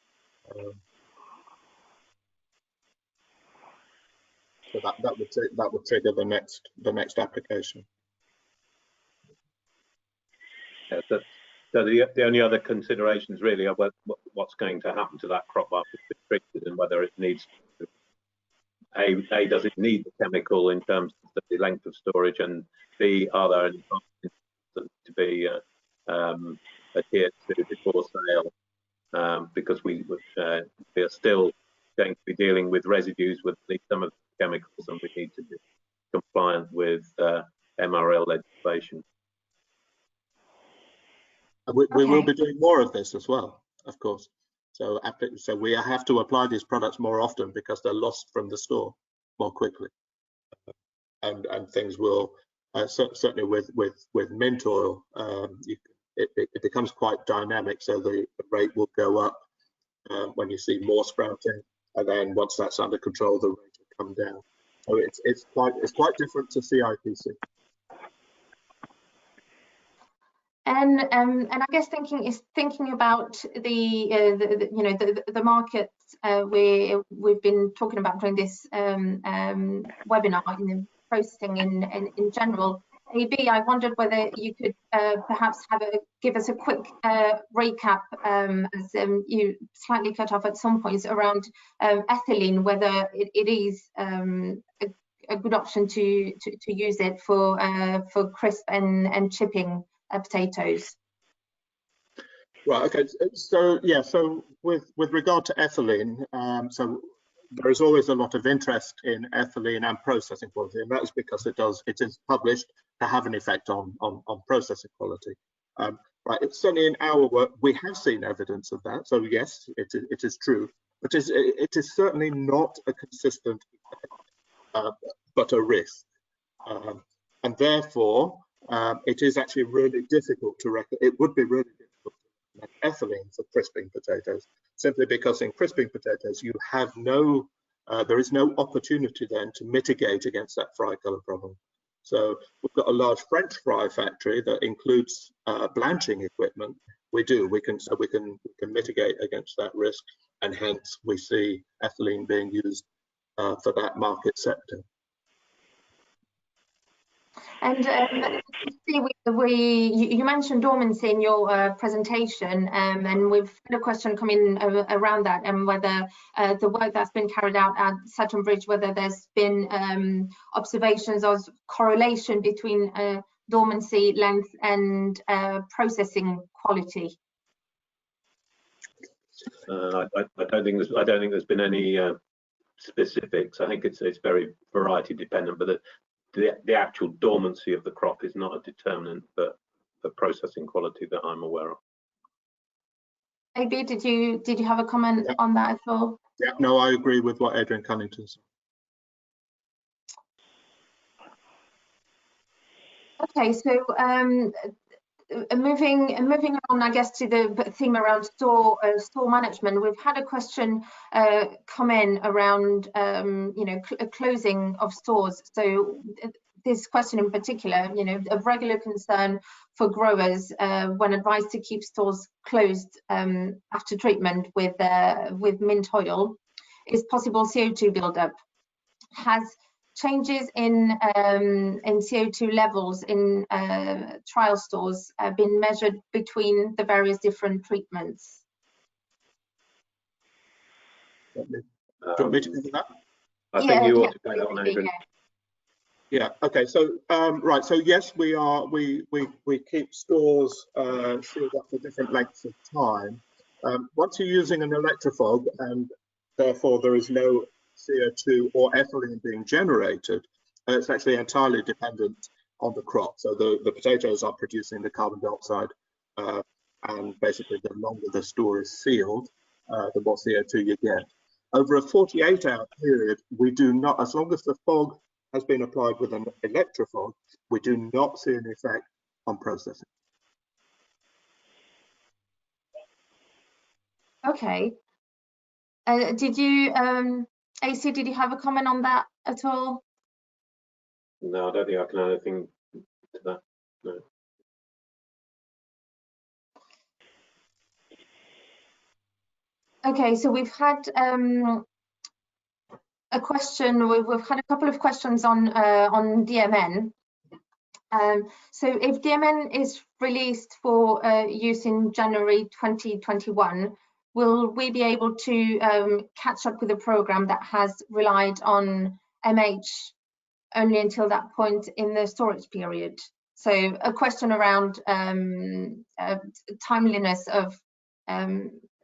So that would trigger the next application. Yeah, so the only other considerations really are what's going to happen to that crop after it's been treated, and whether it needs A, does it need the chemical in terms of the length of storage, and B, are there any to be adhered to before sale, because we are still going to be dealing with residues with at least some of the chemicals, and we need to be compliant with MRL legislation. We will be doing more of this as well, of course. So we have to apply these products more often because they're lost from the store more quickly, and things will certainly with mint oil, it becomes quite dynamic. So the rate will go up when you see more sprouting, and then once that's under control, the rate will come down. So it's quite different to CIPC. And I guess thinking about the markets we've been talking about during this webinar, in the processing in general. AB, I wondered whether you could perhaps give us a quick recap, as you slightly cut off at some points, around ethylene, whether it is a good option to use it for crisp and chipping potatoes. Right. Okay. So yeah. So with regard to ethylene, so there is always a lot of interest in ethylene and processing quality, and that is because it is published to have an effect on processing quality. Right. It's certainly in our work we have seen evidence of that. So yes, it is true, but it is certainly not a consistent effect, but a risk, and therefore. It is actually really difficult to recommend. It would be really difficult to recommend ethylene for crisping potatoes, simply because in crisping potatoes you have there is no opportunity then to mitigate against that fry color problem. So we've got a large French fry factory that includes blanching equipment. We can mitigate against that risk, and hence we see ethylene being used for that market sector. And you mentioned dormancy in your presentation, and we've had a question come in around that, and whether the work that's been carried out at Sutton Bridge, whether there's been observations of correlation between dormancy length and processing quality. I don't think there's been any specifics. I think it's very variety dependent, but the actual dormancy of the crop is not a determinant for processing quality that I'm aware of. AB, did you have a comment on that as well? Yeah, no, I agree with what Adrian Cunnington said. Okay, so moving on, I guess, to the theme around store management, we've had a question come in around closing of stores. So this question in particular, a regular concern for growers when advised to keep stores closed after treatment with mint oil is possible CO2 buildup. Has changes in CO2 levels in trial stores been measured between the various different treatments? Do you want me to do that? I think you ought to take that one, Adrian. Yeah. Okay. So right. So yes, we keep stores sealed up for different lengths of time. Once you're using an electrofog, and therefore there is no CO2 or ethylene being generated, it's actually entirely dependent on the crop. So the potatoes are producing the carbon dioxide, and basically the longer the store is sealed, the more CO2 you get. Over a 48-hour period, we do not, as long as the fog has been applied with an electrofog, we do not see an effect on processing. Okay. Did you, AC, did you have a comment on that at all? No, I don't think I can add anything to that. No. Okay, so we've had a question. We've had a couple of questions on DMN. So if DMN is released for use in January 2021, will we be able to catch up with a program that has relied on MH only until that point in the storage period? So a question around timeliness of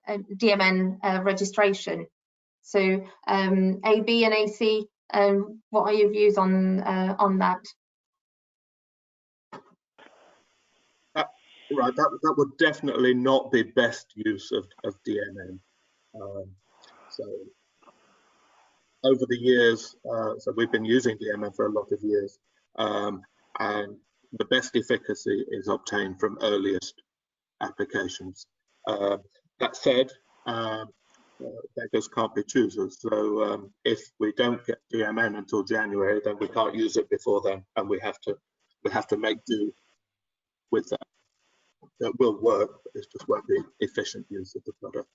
DMN registration. So AB and AC, what are your views on that? Right, that would definitely not be best use of DMN. So over the years, so we've been using DMN for a lot of years, and the best efficacy is obtained from earliest applications. That said, beggars can't be choosers. So if we don't get DMN until January, then we can't use it before then, and we have to make do with that. That will work, but it just won't be efficient use of the product.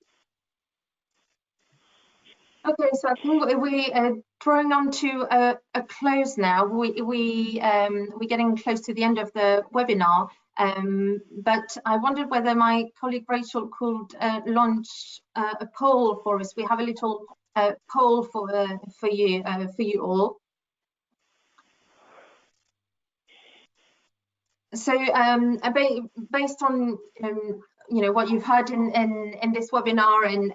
Okay, so I think we're drawing on to a close now. We're getting close to the end of the webinar, but I wondered whether my colleague Rachel could launch a poll for us. We have a little poll for you all. So based on what you've heard in this webinar and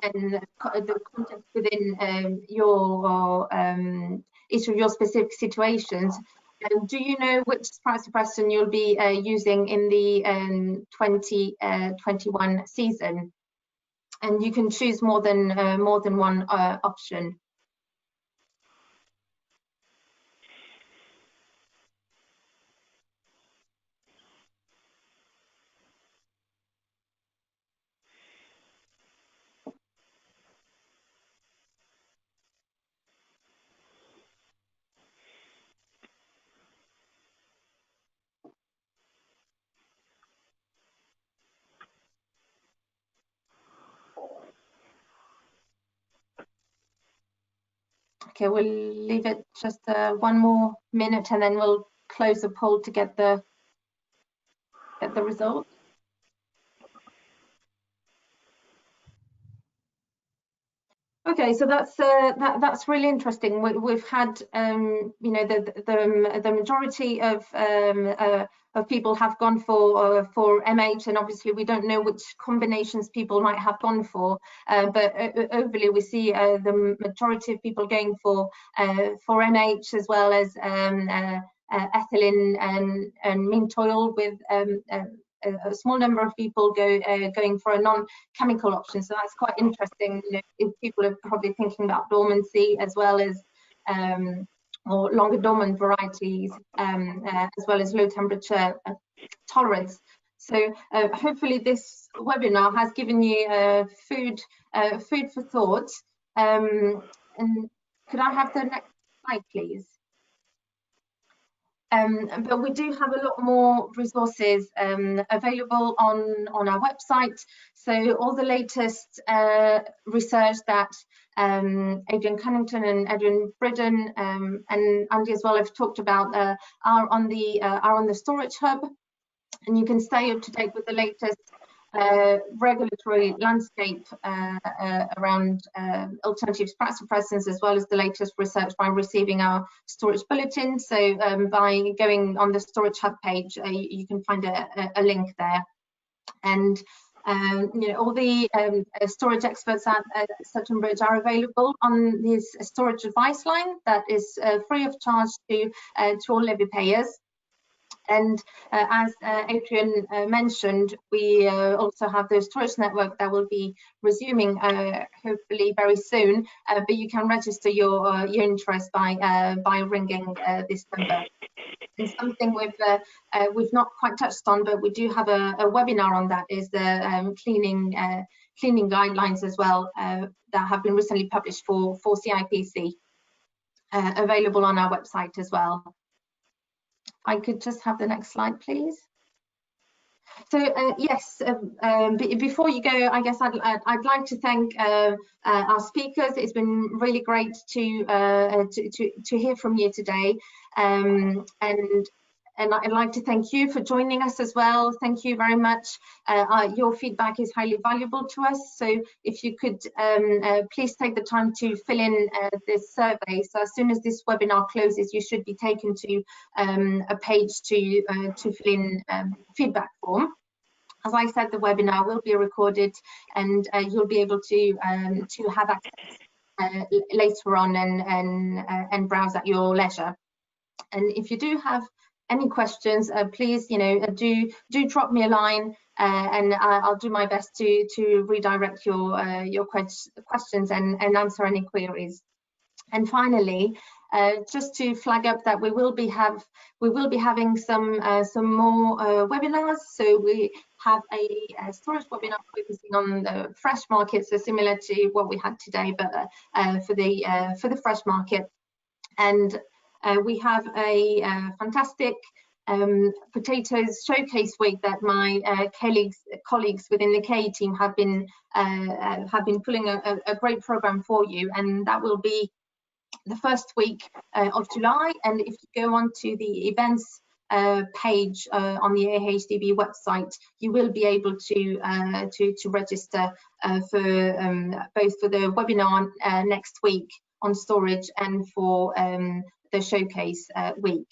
the context within each of your specific situations, do you know which price question you'll be using in the 2021 season? And you can choose more than one option. Okay, we'll leave it just 1 more minute and then we'll close the poll to get the result. Okay, so that's really interesting. We've had the majority of people have gone for MH, and obviously we don't know which combinations people might have gone for, but overly we see the majority of people going for MH, as well as ethylene and mint oil, with a small number of people going for a non-chemical option. So that's quite interesting. If people are probably thinking about dormancy, as well as or longer dormant varieties, as well as low temperature tolerance. So hopefully this webinar has given you food for thought. And could I have the next slide, please? But we do have a lot more resources available on our website. So all the latest research that Adrian Cunnington and Adrian Bridden and Andy as well have talked about are on the Storage Hub, and you can stay up to date with the latest regulatory landscape around alternative suppressants, as well as the latest research, by receiving our storage bulletin. So by going on the Storage Hub page, you can find a link there. And you know, all the storage experts at Sutton Bridge are available on this storage advice line that is free of charge to all levy payers. And as Adrian mentioned, we also have the storage network that will be resuming hopefully very soon, but you can register your interest by ringing this number. And something we've not quite touched on, but we do have a webinar on that, is the cleaning guidelines as well, that have been recently published for CIPC, available on our website as well. I could just have the next slide, please. So yes, before you go, I guess I'd like to thank our speakers. It's been really great to hear from you today, and I'd like to thank you for joining us as well. Thank you very much. Your feedback is highly valuable to us. So if you could please take the time to fill in this survey. So as soon as this webinar closes, you should be taken to a page to fill in feedback form. As I said, the webinar will be recorded, and you'll be able to have access later on and browse at your leisure. And if you do have any questions, please, do drop me a line, and I'll do my best to redirect your questions and answer any queries. And finally, just to flag up that we will be having some more webinars. So we have a storage webinar focusing on the fresh market, so similar to what we had today, but for the fresh market. And we have a fantastic potatoes showcase week that my colleagues within the KE team have been pulling a great program for you, and that will be the first week of July. And if you go on to the events page on the AHDB website, you will be able to register for both for the webinar next week on storage and for the showcase week.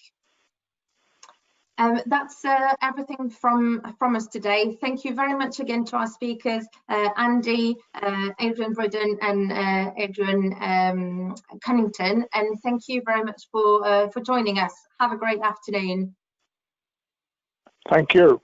That's everything from us today. Thank you very much again to our speakers, Andy, Adrian Bridden and Adrian Cunnington, and thank you very much for joining us. Have a great afternoon. Thank you.